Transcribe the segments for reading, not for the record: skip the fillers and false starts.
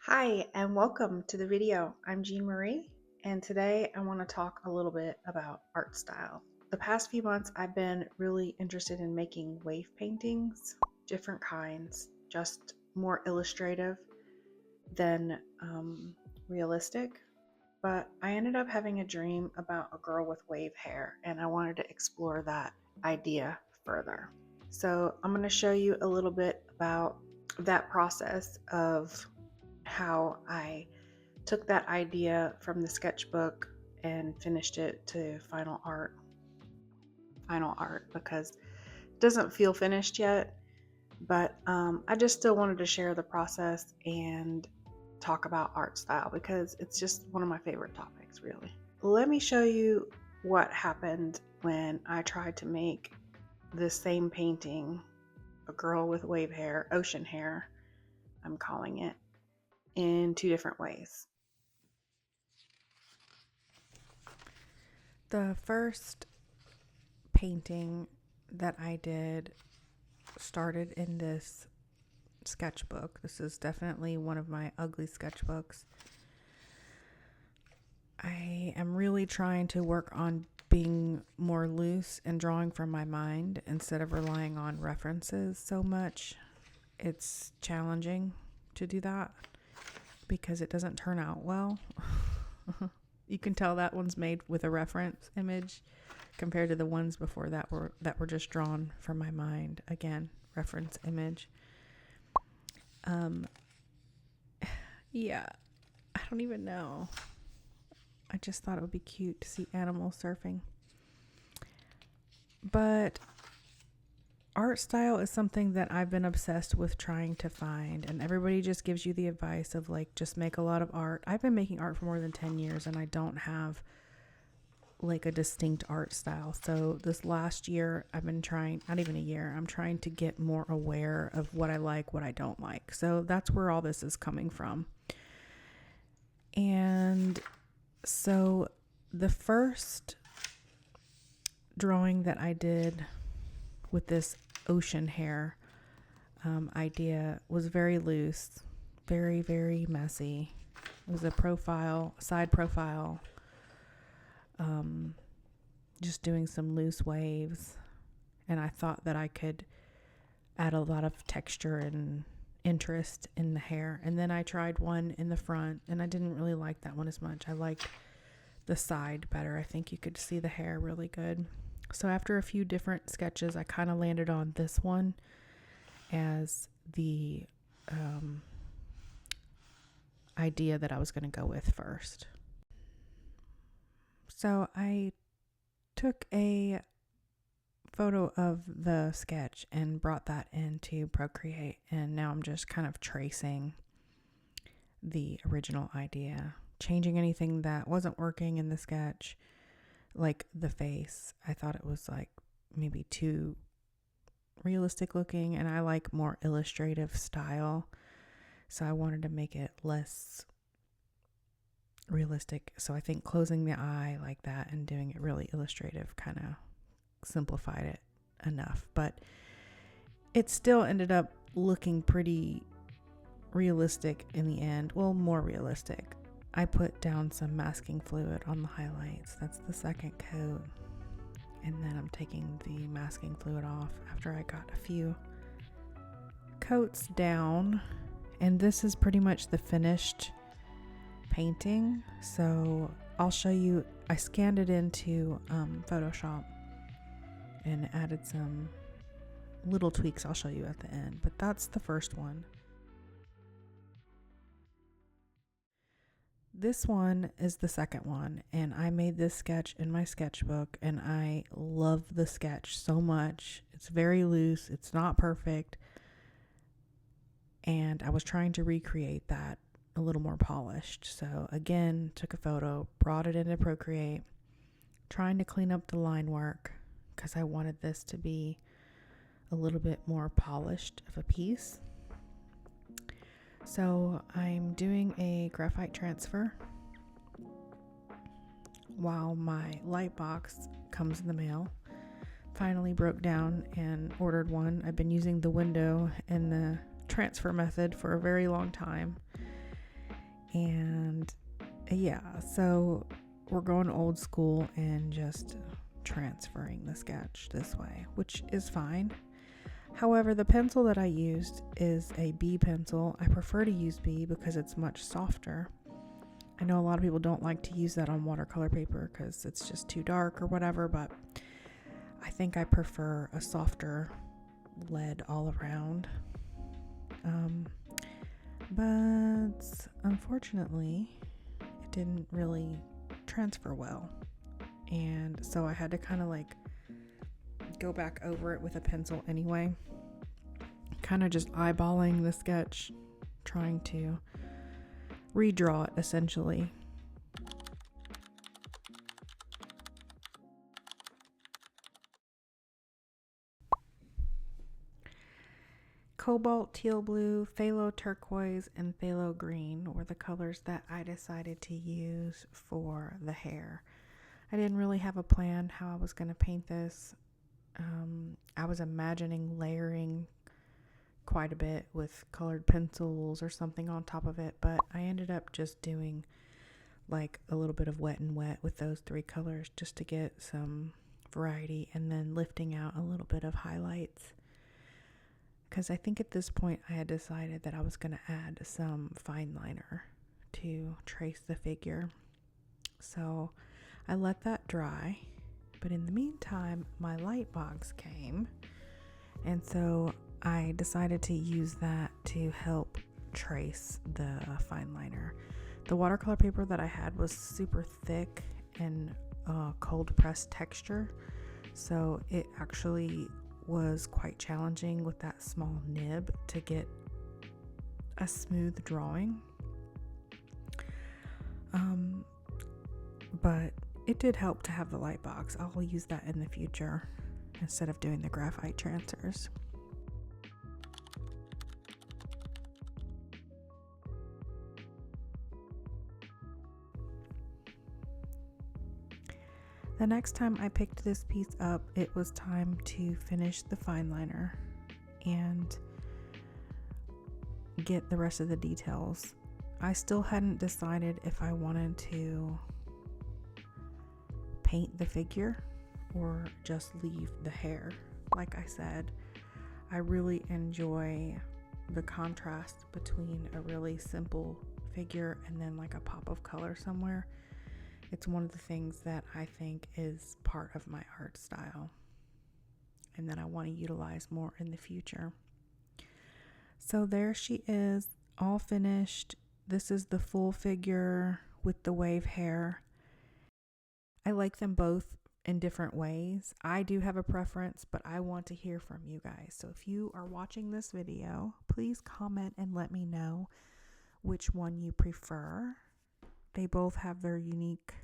Hi, and welcome to the video. I'm Jean Marie, and today I want to talk a little bit about art style. The past few months, I've been really interested in making wave paintings, different kinds, just more illustrative than realistic. But I ended up having a dream about a girl with wave hair, and I wanted to explore that idea further. So, I'm going to show you a little bit about that process of how I took that idea from the sketchbook and finished it to final art. Final art because it doesn't feel finished yet, but I just still wanted to share the process and talk about art style because it's just one of my favorite topics, really. Let me show you what happened when I tried to make this same painting, a girl with wave hair, ocean hair, I'm calling it, in two different ways. The first painting that I did started in this sketchbook. This is definitely one of my ugly sketchbooks. I am really trying to work on being more loose and drawing from my mind instead of relying on references so much. It's challenging to do that because it doesn't turn out well. You can tell that one's made with a reference image compared to the ones before that were just drawn from my mind. Again, reference image. Yeah, I don't even know. I just thought it would be cute to see animals surfing. But art style is something that I've been obsessed with trying to find, and everybody just gives you the advice of like, just make a lot of art. I've been making art for more than 10 years and I don't have like a distinct art style. So this last year I've been trying, not even a year, I'm trying to get more aware of what I like, what I don't like. So that's where all this is coming from. And so the first drawing that I did with this ocean hair idea was very loose, very, very messy. It was a profile, side profile, just doing some loose waves. And I thought that I could add a lot of texture and interest in the hair. And then I tried one in the front and I didn't really like that one as much. I liked the side better. I think you could see the hair really good. So after a few different sketches, I kind of landed on this one as the idea that I was going to go with first. So I took a photo of the sketch and brought that into Procreate, and now I'm just kind of tracing the original idea, changing anything that wasn't working in the sketch, like the face. I thought it was like maybe too realistic looking, and I like more illustrative style, so I wanted to make it less realistic. So I think closing the eye like that and doing it really illustrative kind of simplified it enough, but it still ended up looking pretty realistic in the end. Well, more realistic. I put down some masking fluid on the highlights. That's the second coat. And then I'm taking the masking fluid off after I got a few coats down. And this is pretty much the finished painting. So I'll show you. I scanned it into Photoshop and added some little tweaks I'll show you at the end. But that's the first one. This one is the second one, and I made this sketch in my sketchbook, and I love the sketch so much. It's very loose, it's not perfect, and I was trying to recreate that a little more polished. So again, took a photo, brought it into Procreate, trying to clean up the line work because I wanted this to be a little bit more polished of a piece. So I'm doing a graphite transfer while my light box comes in the mail. Finally broke down and ordered one. I've been using the window and the transfer method for a very long time, And yeah, so we're going old school and just transferring the sketch this way, which is fine. However, the pencil that I used is a B pencil. I prefer to use B because it's much softer. I know a lot of people don't like to use that on watercolor paper because it's just too dark or whatever, but I think I prefer a softer lead all around. But unfortunately, it didn't really transfer well. And so I had to kind of like go back over it with a pencil anyway. Kind of just eyeballing the sketch, trying to redraw it essentially. Cobalt teal blue, phthalo turquoise, and phthalo green were the colors that I decided to use for the hair. I didn't really have a plan how I was going to paint this. I was imagining layering quite a bit with colored pencils or something on top of it, but I ended up just doing like a little bit of wet and wet with those three colors just to get some variety, and then lifting out a little bit of highlights. Because I think at this point I had decided that I was going to add some fine liner to trace the figure. So I let that dry. But in the meantime, my light box came. And so I decided to use that to help trace the fine liner. The watercolor paper that I had was super thick and cold pressed texture. So it actually was quite challenging with that small nib to get a smooth drawing. But it did help to have the light box. I'll use that in the future instead of doing the graphite transfers. The next time I picked this piece up, it was time to finish the fine liner and get the rest of the details. I still hadn't decided if I wanted to paint the figure or just leave the hair. Like I said, I really enjoy the contrast between a really simple figure and then like a pop of color somewhere. It's one of the things that I think is part of my art style and that I want to utilize more in the future. So there she is, all finished. This is the full figure with the wave hair. I like them both in different ways. I do have a preference, but I want to hear from you guys. So if you are watching this video, please comment and let me know which one you prefer. They both have their unique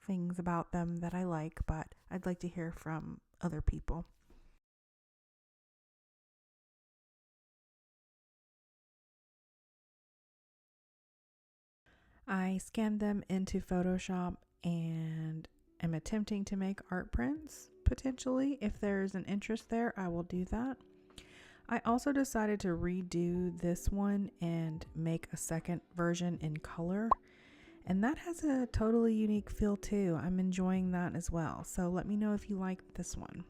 things about them that I like, but I'd like to hear from other people. I scanned them into Photoshop and am attempting to make art prints. Potentially, if there's an interest there, I will do that. I also decided to redo this one and make a second version in color. And that has a totally unique feel too. I'm enjoying that as well. So let me know if you like this one.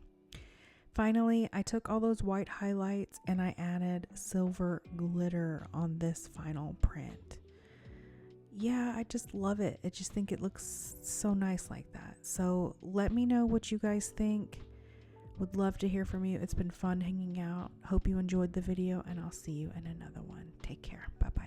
Finally, I took all those white highlights and I added silver glitter on this final print. Yeah, I just love it. I just think it looks so nice like that. So let me know what you guys think. Would love to hear from you. It's been fun hanging out. Hope you enjoyed the video, and I'll see you in another one. Take care. Bye-bye.